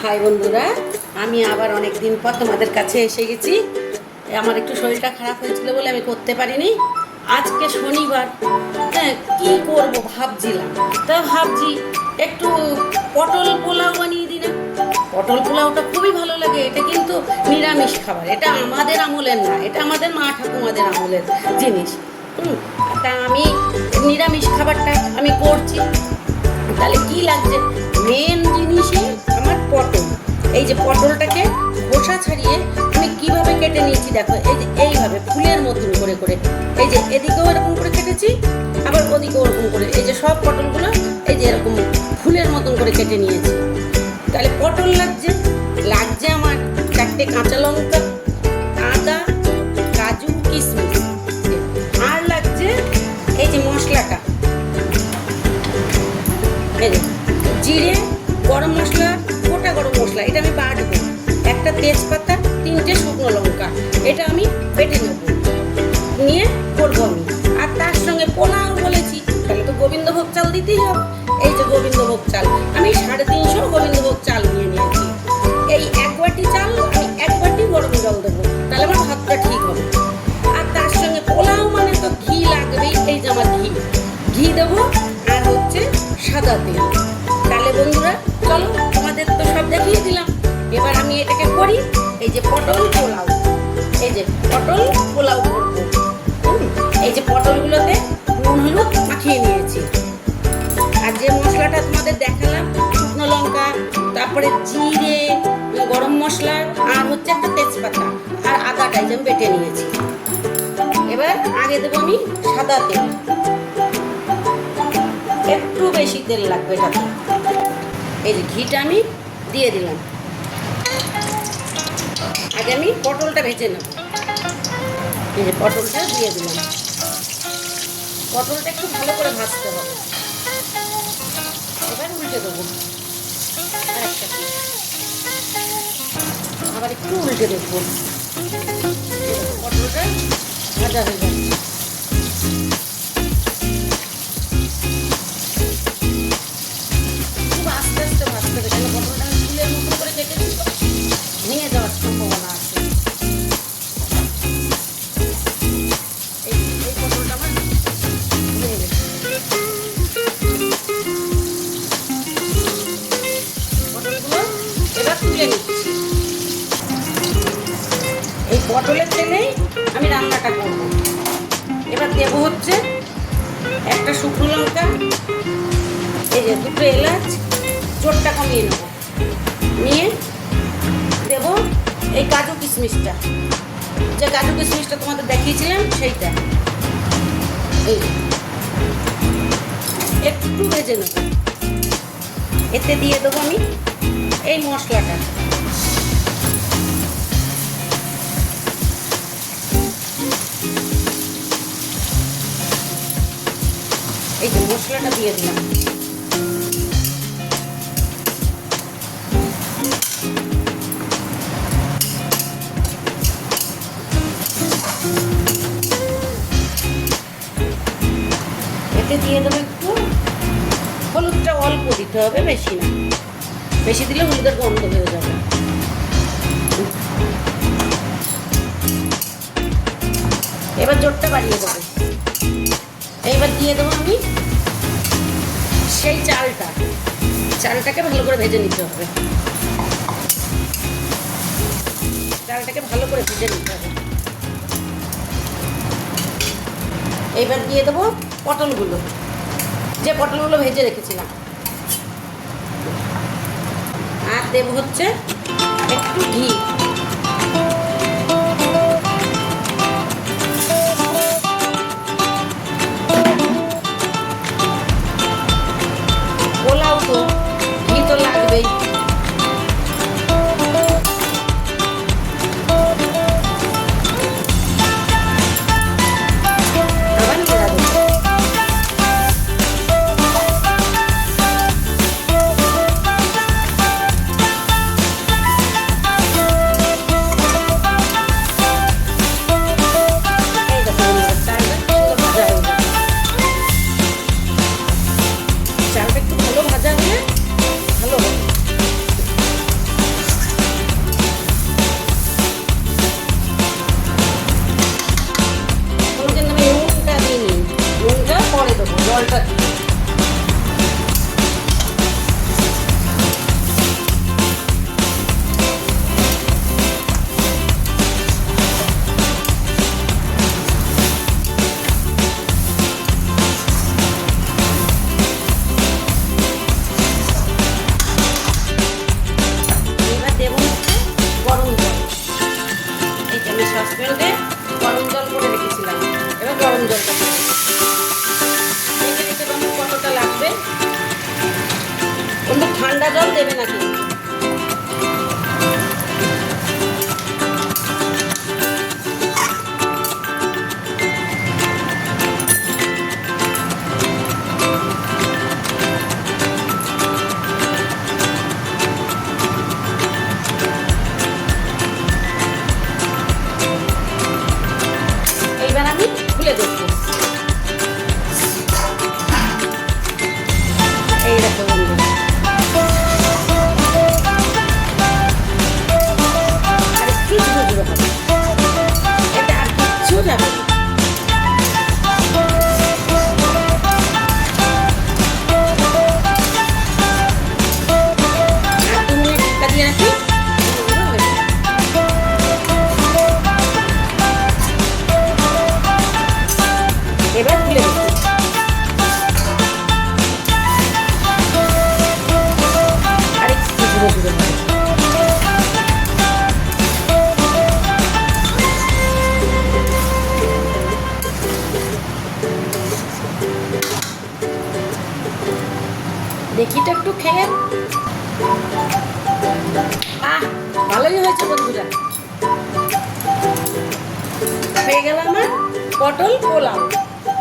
High বন্ধুরা, আমি আবার অনেক দিন পর তোমাদের কাছে এসে গেছি। আমার একটু শরীরটা খারাপ হয়েছিল বলে আমি করতে পারিনি। আজকে শনিবার, হ্যাঁ কী করব ভাবছিলাম, তা ভাবছি একটু পটল পোলাও বানিয়ে দিই না। পটল পোলাওটা খুবই ভালো লাগে। এটা কিন্তু নিরামিষ খাবার, এটা আমাদের আমলের না, এটা আমাদের মা ঠাকুমাদের আমলের জিনিস। তা আমি নিরামিষ খাবারটা আমি করছি। তাহলে কি লাগছে, মেন জিনিসই আমার পটল। এই যে পটলটাকে খোসা ছাড়িয়ে আমি কিভাবে কেটে নিয়েছি দেখো, এই যে এইভাবে ফুলের মতন করে করে, এই যে এদিকেও এরকম করে কেটেছি, আবার ওদিকেও ওরকম করে, এই যে সব পটলগুলো এই যে এরকম ফুলের মতন করে কেটে নিয়েছি। তাহলে পটল লাগছে, লাগছে আমার 4টে কাঁচা লঙ্কা, আদা, কাজু, কিশমিশ, আর লাগছে এই যে মশলাটা, এই যে জিরে, গরম মশলা, গোটা গরম মশলা, এটা আমি বাটবো, একটা তেজপাতা, 3টে শুকনো লঙ্কা, এটা আমি বেটে নেব, নিয়ে করবো আমি। আর তার সঙ্গে পোলাও বলেছি, তাহলে তো গোবিন্দভোগ চাল দিতেই হবে। এই যে গোবিন্দভোগ চাল আমি 350 গোবিন্দভোগ চাল নিয়ে নিয়েছি। এই 1 বাটি চাল আমি 1 বাটি গরম জল দেবো, তাহলে আমার ভাতটা ঠিক হবে। আর তার সঙ্গে পোলাও মানে তো ঘি লাগবেই, এই যে আমার ঘি দেবো, আর হচ্ছে সাদা তেল। তাহলে বন্ধুরা চলো, তোমাদের তো সব দেখিয়ে দিলাম, এবার আমি এটাকে করি। এই যে পটল পোলাও, এই যে পটল পোলাও করবো। এই যে পটলগুলোতে নুন হলুদ মাখিয়ে নিয়েছি, আর যে মশলাটা তোমাদের দেখালাম, শুকনো লঙ্কা, তারপরে জিরে, গরম মশলা, আর হচ্ছে একটা তেজপাতা, আর আদাটা এই যে আমি বেটে নিয়েছি। এবার আগে দেবো আমি সাদা তেল, একটু বেশি তেল লাগবে এটাতে। এই যে ঘিটা আমি দিয়ে দিলাম। আগে আমি পটলটা ভেজে নেব। এই যে পটলটা দিয়ে দিলাম, পটলটা একটু ভালো করে ভাজতে হবে। এবার উল্টে দেবো, আবার একটু উল্টে দেবো, পটলটা ভাজা হয়ে যাবে। খুব আস্তে আস্তে ভাজতে হবে, কেন পটলটা আমি ফুলের মতো করে কেটেছি তো, ভেঙে যাওয়ার সম্ভাবনা আছে। এই পটলটা আমার ভেঙে গেছে। পটলগুলো এবার তুলে নিচ্ছি। এই পটলের তেলেই আমি রান্নাটা করব। এবার দেব হচ্ছে একটা শুকনো লঙ্কা, এই যে 2টো এলাচ, জোরটা কমিয়ে নেব, নিয়ে দেব এই কাজু কিশমিশটা, যে কাজু কিশমিশটা তোমাদের দেখিয়েছিলাম সেইটা, এই একটু ভেজে নেব। এতে দিয়ে দেবো আমি এই মশলাটা, এই যে মশলাটা দিয়ে দিলাম। এতে দিয়ে দেবো একটু হলুদটা, অল্প দিতে হবে, বেশি না, বেশি দিলে হলুদের গন্ধ হয়ে যাবে। এবার জোরটা বাড়িয়ে দেবো। এইবার দিয়ে দেবো আমি সেই চালটাকে ভালো করে ভেজে নিতে হবে, চালটাকে ভালো করে ভেজে নিতে হবে। এইবার দিয়ে দেবো পটলগুলো, যে পটলগুলো ভেজে রেখেছিলাম, আর দেবো হচ্ছে একটু ঘি। পোলাও তো ঘি তো লাগবেই। আবার নেড়ে দেবো। জুড়ে ভালো। দেখি তো একটু খেয়ে। ভালোই হয়েছে বন্ধুরা, হয়ে গেল আমার পটল পোলাও।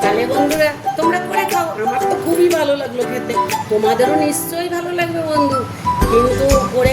তাহলে বন্ধুরা তোমরা করে খাও, আমার তো খুবই ভালো লাগলো খেতে, তোমাদেরও নিশ্চয়ই ভালো লাগবে বন্ধু। কিন্তু করে